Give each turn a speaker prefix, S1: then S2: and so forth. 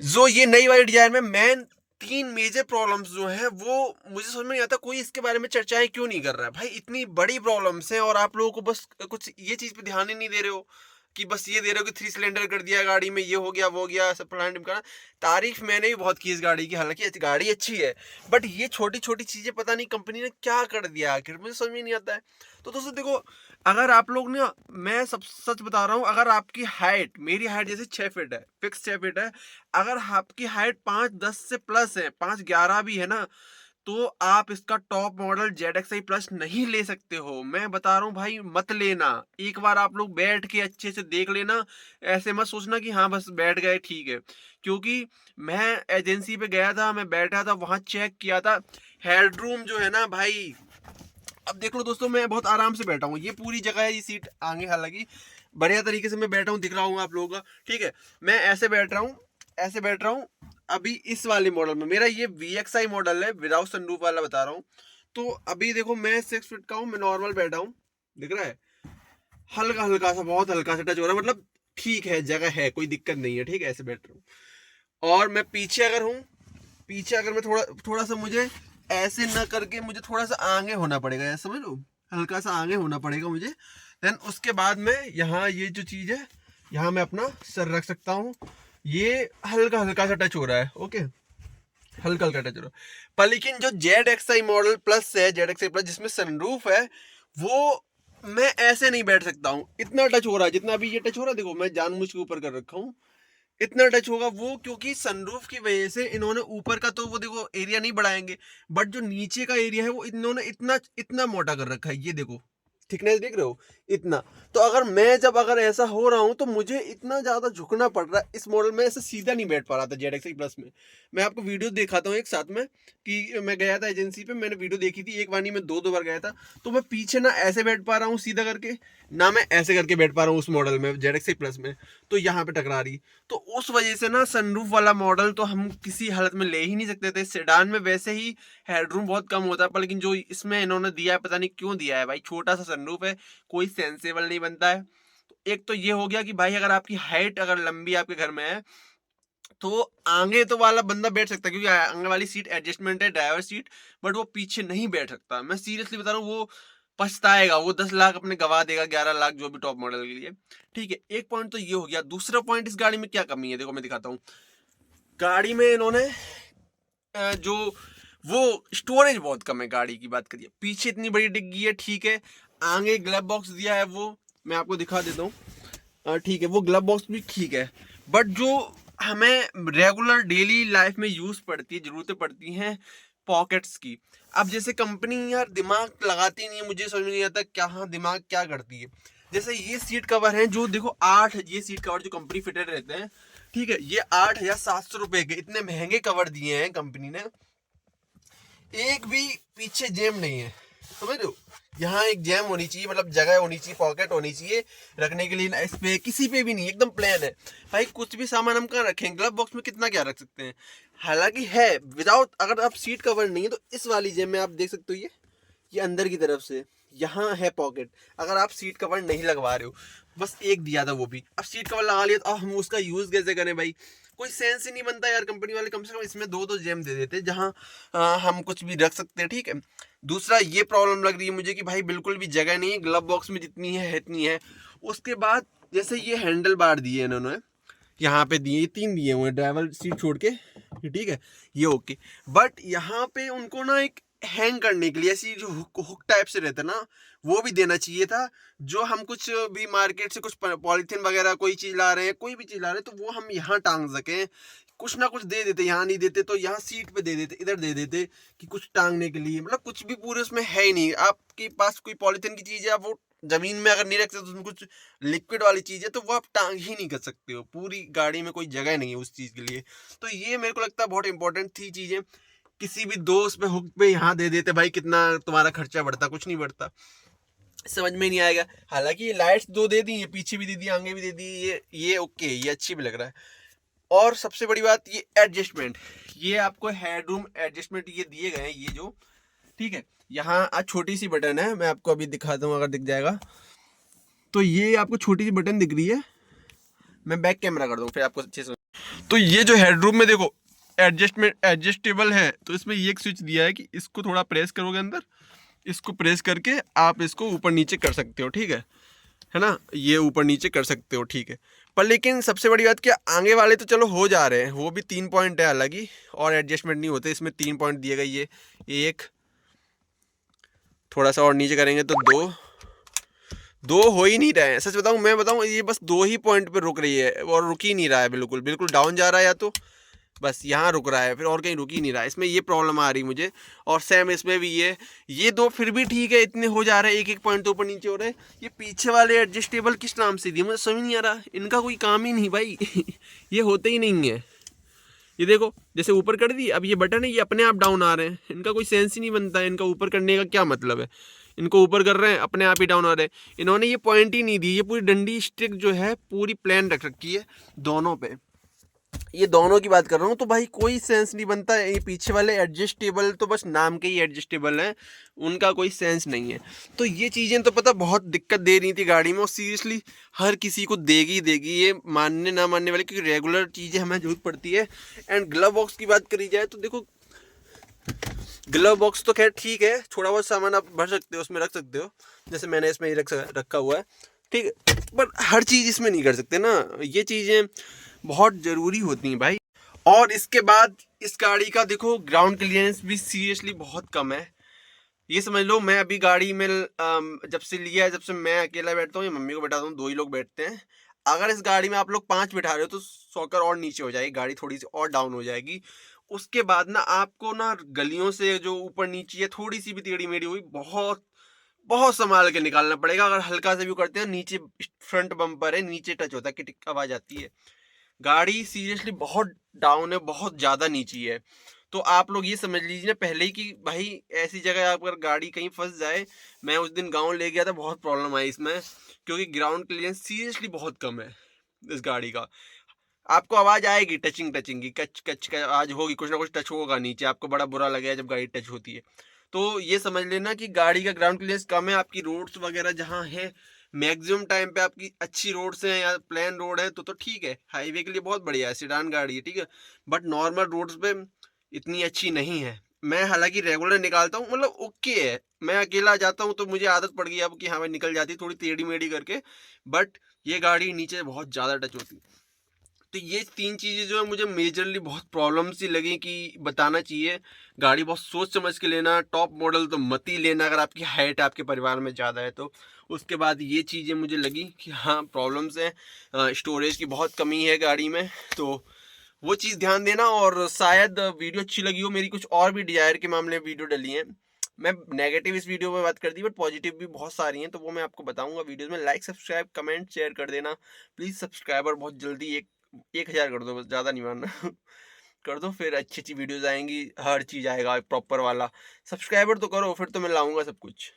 S1: जो ये नई वाली डिजाइन में मेन 3 मेजर प्रॉब्लम्स जो हैं वो मुझे समझ में नहीं आता, कोई इसके बारे में चर्चाएं क्यों नहीं कर रहा है भाई। इतनी बड़ी प्रॉब्लम्स हैं और आप लोगों को बस कुछ ये चीज पे ध्यान ही नहीं दे रहे हो कि बस ये दे रहे हो कि 3 सिलेंडर कर दिया गाड़ी में, ये हो गया वो हो गया सब फलाना ढिमकाना। तारीफ मैंने भी बहुत की इस गाड़ी की, हालांकि गाड़ी अच्छी है, बट ये छोटी छोटी चीजें पता नहीं कंपनी ने क्या कर दिया आखिर, मुझे समझ में नहीं आता है। तो दोस्तों देखो, अगर आप लोग ना, मैं सब सच बता रहा हूँ, अगर आपकी हाइट, मेरी हाइट जैसे 6 फीट है, फिक्स 6 फीट है, अगर आपकी हाइट 5-10 से प्लस है, 5-11 भी है ना, तो आप इसका टॉप मॉडल ZXi प्लस नहीं ले सकते हो। मैं बता रहा हूँ भाई, मत लेना। एक बार आप लोग बैठ के अच्छे से देख लेना, ऐसे मत सोचना कि हाँ बस बैठ गए ठीक है। क्योंकि मैं एजेंसी पे गया था, मैं बैठा था वहां, चेक किया था, हेडरूम जो है ना भाई, अब देख लो दोस्तों, मैं बहुत आराम से बैठा हूँ, ये पूरी जगह है, ये सीट आगे, हालांकि बढ़िया तरीके से मैं बैठा हूँ, दिख रहा हूँ आप लोगों का, ठीक है। मैं ऐसे बैठ रहा हूँ, ऐसे बैठ रहा हूँ। अभी इस वाले मॉडल में, मेरा ये VXi मॉडल है, विदाउट सनरूफ वाला बता रहा हूँ। तो अभी देखो, मैं 6 फीट का हूँ, मैं नॉर्मल बैठा हूँ, दिख रहा है, हल्का हल्का सा, बहुत हल्का सा टच हो रहा है, मतलब ठीक है, जगह है, कोई दिक्कत नहीं है, ठीक है, ऐसे बैठ रहा हूँ। और मैं पीछे अगर हूँ, पीछे अगर मैं थोड़ा थोड़ा सा, मुझे ऐसे ना करके मुझे थोड़ा सा आगे होना पड़ेगा, ऐसा समझ लो, हल्का सा आगे होना पड़ेगा मुझे। देन उसके बाद में यहाँ ये जो चीज़ है, यहाँ मैं अपना सर रख सकता हूँ। ये हल्का हल्का सा टच हो रहा है, ओके, हल्का हल्का टच हो रहा है। पर लेकिन जो ZXi मॉडल प्लस है, ZXi प्लस जिसमें सनरूफ है, वो मैं ऐसे नहीं बैठ सकता हूँ, इतना टच हो रहा है जितना अभी ये टच हो रहा है, देखो मैं जानबूझ के ऊपर कर रखा हूँ, इतना टच होगा वो, क्योंकि सनरूफ की वजह से इन्होंने ऊपर का तो वो देखो एरिया नहीं बढ़ाएंगे, बट जो नीचे का एरिया है वो इन्होंने इतना इतना मोटा कर रखा है, ये देखो थिकनेस देख रहे हो, इतना। तो अगर मैं जब अगर ऐसा हो रहा हूं तो मुझे इतना ज्यादा झुकना पड़ रहा है, इस मॉडल में ऐसे सीधा नहीं बैठ पा रहा था ZXi प्लस में। मैं आपको वीडियो दिखाता हूँ एक साथ में, कि मैं गया था एजेंसी पे, मैंने वीडियो देखी थी, एक बार नहीं मैं दो दो बार गया था। तो मैं पीछे ना ऐसे बैठ पा रहा हूँ सीधा करके, ना मैं ऐसे करके बैठ पा रहा हूँ उस मॉडल में, ZXi प्लस में। तो यहाँ पे टकरा रही, तो उस वजह से ना सनरूफ वाला मॉडल तो हम किसी हालत में ले ही नहीं सकते थे। सेडान में वैसे ही हेडरूम बहुत कम होता है, पर लेकिन जो इसमें इन्होंने दिया है, पता नहीं क्यों दिया है भाई, छोटा सा सनरूफ है, कोई सेंसेबल नहीं बनता है। तो एक तो ये हो गया कि भाई अगर आपकी हाइट अगर लंबी आपके घर में है, तो आगे तो वाला बंदा बैठ सकता है, क्योंकि आगे वाली सीट एडजस्टमेंट है, ड्राइवर सीट, बट वो पीछे नहीं बैठ सकता। मैं सीरियसली बता रहा हूँ, वो पछताएगा, वो 10 लाख अपने गवा देगा, 11 लाख, जो भी टॉप मॉडल के लिए, ठीक है। एक पॉइंट तो ये हो गया। दूसरा पॉइंट, इस गाड़ी में क्या कमी है, देखो मैं दिखाता हूँ। गाड़ी में इन्होंने जो वो स्टोरेज बहुत कम है, गाड़ी की बात करिए, पीछे इतनी बड़ी डिग्गी है, ठीक है, आगे ग्लव बॉक्स दिया है, वो मैं आपको दिखा देता हूँ, ठीक है, वो ग्लव बॉक्स भी ठीक है, बट जो हमें रेगुलर डेली लाइफ में यूज पड़ती है, जरूरतें पड़ती हैं पॉकेट्स की, अब जैसे कंपनी यार दिमाग लगाती नहीं है, मुझे समझ नहीं आता क्या, हाँ दिमाग क्या करती है। जैसे ये सीट कवर है, जो देखो 8, ये सीट कवर जो कंपनी फिटेड रहते हैं, ठीक है, ये 8,700 रुपए के, इतने महंगे कवर दिए हैं कंपनी ने, एक भी पीछे जैम नहीं है, समझ रहे हो। यहाँ एक जैम होनी चाहिए, मतलब जगह होनी चाहिए, पॉकेट होनी चाहिए रखने के लिए, इस पे किसी पे भी नहीं, एकदम प्लेन है भाई। कुछ भी सामान हम कहाँ रखें, ग्लव बॉक्स में कितना क्या रख सकते हैं, हालांकि है विदाउट, अगर आप सीट कवर नहीं है तो इस वाली जेब में आप देख सकते हो, ये अंदर की तरफ से यहाँ है पॉकेट, अगर आप सीट कवर नहीं लगवा रहे हो, बस एक दिया था वो भी, अब सीट कवर लगा लिया तो अब हम उसका यूज कैसे करें भाई, कोई सेंस ही नहीं बनता यार। कंपनी वाले कम से कम इसमें दो जेम दे देते जहां हम कुछ भी रख सकते हैं, ठीक है। दूसरा ये प्रॉब्लम लग रही है मुझे कि भाई बिल्कुल भी जगह नहीं है, ग्लव बॉक्स में जितनी है इतनी है। उसके बाद जैसे ये हैंडल बार दिए इन्होंने, यहाँ पे दिए 3 दिए हुए हैं ड्राइवर सीट छोड़ के, ठीक है, ये ओके। बट यहाँ पे उनको ना एक हैंग करने के लिए ऐसी जो हुक टाइप से रहता है ना, वो भी देना चाहिए था। जो हम कुछ भी मार्केट से कुछ पॉलीथीन वगैरह कोई चीज ला रहे हैं, कोई भी चीज ला रहे हैं, तो वो हम यहाँ टांग सकें, कुछ ना कुछ दे देते। यहाँ नहीं देते तो यहाँ सीट पे दे देते, इधर दे देते कि कुछ टांगने के लिए, मतलब कुछ भी पूरे उसमें है ही नहीं। आपके पास कोई पॉलीथीन की चीज है, आप वो जमीन में अगर नहीं रख सकते, तो उसमें कुछ लिक्विड वाली चीज है तो वो आप टांग ही नहीं कर सकते हो, पूरी गाड़ी में कोई जगह नहीं है उस चीज के लिए। तो ये मेरे को लगता है बहुत इंपॉर्टेंट थी चीजें। किसी भी दोस्त पे हुक पे यहाँ दे देते भाई, कितना तुम्हारा खर्चा बढ़ता, कुछ नहीं बढ़ता, समझ में नहीं आएगा। हालांकि ये लाइट्स 2 दे दी, ये पीछे भी दे दी, आगे भी दे दी, ये ओके, ये अच्छी भी लग रहा है। और सबसे बड़ी बात, ये एडजस्टमेंट, ये आपको हेडरूम एडजस्टमेंट ये दिए गए हैं, ये जो, ठीक है, यहाँ आज छोटी सी बटन है, मैं आपको अभी दिखाता हूँ अगर दिख जाएगा, तो ये आपको छोटी सी बटन दिख रही है, मैं बैक कैमरा कर दूँ फिर आपको अच्छे से। तो ये जो हेडरूम में देखो एडजस्टेबल है, तो इसमें ये एक स्विच दिया है कि इसको थोड़ा प्रेस करोगे अंदर, इसको प्रेस करके आप इसको ऊपर नीचे कर सकते हो, ठीक है ना, ये ऊपर नीचे कर सकते हो, ठीक है। पर लेकिन सबसे बड़ी बात क्या, आगे वाले तो चलो हो जा रहे हैं, वो भी 3 पॉइंट है अलग ही, और एडजस्टमेंट नहीं होते इसमें, 3 पॉइंट दिए गए, ये एक, थोड़ा सा और नीचे करेंगे तो 2, 2 हो ही नहीं रहे हैं। सच बताऊं, मैं बताऊं, ये बस 2 ही पॉइंट पे रुक रही है और रुक ही नहीं रहा है, बिल्कुल बिल्कुल डाउन जा रहा है, या तो बस यहाँ रुक रहा है, फिर और कहीं रुक ही नहीं रहा है। इसमें ये प्रॉब्लम आ रही मुझे, और सेम इसमें भी ये 2 फिर भी ठीक है, इतने हो जा रहे हैं, एक एक पॉइंट तो ऊपर नीचे हो रहे हैं। ये पीछे वाले एडजस्टेबल किस नाम से दिए मुझे समझ नहीं आ रहा, इनका कोई काम ही नहीं भाई ये होते ही नहीं है। ये देखो, जैसे ऊपर कर दी, अब ये बटन है, ये अपने आप डाउन आ रहे हैं, इनका कोई सेंस ही नहीं बनता है, इनका ऊपर करने का क्या मतलब है। इनको ऊपर कर रहे हैं, अपने आप ही डाउन आ रहे हैं। इन्होंने ये पॉइंट ही नहीं दी, ये पूरी डंडी स्टिक जो है पूरी प्लेन रख रखी है दोनों पे, ये दोनों की बात कर रहा हूँ। तो भाई कोई सेंस नहीं बनता है। ये पीछे वाले एडजस्टेबल तो बस नाम के ही एडजस्टेबल हैं, उनका कोई सेंस नहीं है। तो ये चीज़ें तो पता बहुत दिक्कत दे रही थी गाड़ी में, और सीरियसली हर किसी को देगी देगी, ये मानने ना मानने वाले, क्योंकि रेगुलर चीज़ें हमें जरूरत पड़ती है। एंड ग्लव बॉक्स की बात करी जाए तो देखो, ग्लव बॉक्स तो खैर ठीक है, थोड़ा बहुत सामान आप भर सकते हो, उसमें रख सकते हो, जैसे मैंने इसमें रखा हुआ है, ठीक है। पर हर चीज़ इसमें नहीं कर सकते ना, ये चीज़ें बहुत ज़रूरी होती हैं भाई। और इसके बाद इस गाड़ी का देखो ग्राउंड क्लियरेंस भी सीरियसली बहुत कम है। ये समझ लो, मैं अभी गाड़ी में जब से लिया है, जब से मैं अकेला बैठता हूँ या मम्मी को बैठाता हूँ, 2 ही लोग बैठते हैं। अगर इस गाड़ी में आप लोग 5 बैठा रहे हो तो सॉकर और नीचे हो जाएगी, गाड़ी थोड़ी सी और डाउन हो जाएगी। उसके बाद ना आपको ना गलियों से जो ऊपर नीचे है, थोड़ी सी भी टेढ़ी मेढ़ी हुई, बहुत बहुत संभाल के निकालना पड़ेगा। अगर हल्का से भी करते हैं, नीचे फ्रंट बम्पर है, नीचे टच होता है, किटिक आवाज आती है। गाड़ी सीरियसली बहुत डाउन है, बहुत ज़्यादा नीची है। तो आप लोग ये समझ लीजिए ना पहले ही कि भाई ऐसी जगह अगर गाड़ी कहीं फंस जाए, मैं उस दिन गांव ले गया था, बहुत प्रॉब्लम आई इसमें, क्योंकि ग्राउंड क्लियरेंस सीरियसली बहुत कम है इस गाड़ी का। आपको आवाज़ आएगी टचिंग टचिंग की, कच कच का आवाज़ होगी, कुछ ना कुछ टच होगा नीचे, आपको बड़ा बुरा लगेगा जब गाड़ी टच होती है। तो ये समझ लेना कि गाड़ी का ग्राउंड क्लियरेंस कम है। आपकी रोड्स वगैरह जहाँ है, मैक्सिमम टाइम पे आपकी अच्छी रोड्स हैं या प्लेन रोड है तो ठीक है, हाईवे के लिए बहुत बढ़िया है, सेडान गाड़ी है, ठीक है। बट नॉर्मल रोड्स पे इतनी अच्छी नहीं है। मैं हालांकि रेगुलर निकालता हूँ, मतलब ओके है, मैं अकेला जाता हूँ तो मुझे आदत पड़ गई अब कि हाँ मैं निकल जाती थोड़ी टेढ़ी मेढ़ी करके, बट ये गाड़ी नीचे बहुत ज़्यादा टच होती। तो ये 3 चीज़ें जो है मुझे मेजरली बहुत प्रॉब्लम सी लगी कि बताना चाहिए। गाड़ी बहुत सोच समझ के लेना, टॉप मॉडल तो मत ही लेना अगर आपकी हाइट आपके परिवार में ज़्यादा है तो। उसके बाद ये चीज़ें मुझे लगी कि हाँ प्रॉब्लम्स हैं, स्टोरेज की बहुत कमी है गाड़ी में, तो वो चीज़ ध्यान देना। और शायद वीडियो अच्छी लगी हो, मेरी कुछ और भी डिजायर के मामले में वीडियो डली हैं। मैं नेगेटिव इस वीडियो में बात कर दी, बट पॉजिटिव भी बहुत सारी हैं, तो वो मैं आपको बताऊंगा वीडियोस में। लाइक सब्सक्राइब कमेंट शेयर कर देना प्लीज़। सब्सक्राइबर बहुत जल्दी 1000 कर दो, बस ज़्यादा नहीं मानना कर दो, फिर अच्छी अच्छी वीडियोस आएंगी, हर चीज़ आएगा प्रॉपर वाला। सब्सक्राइबर तो करो, फिर तो मैं लाऊंगा सब कुछ।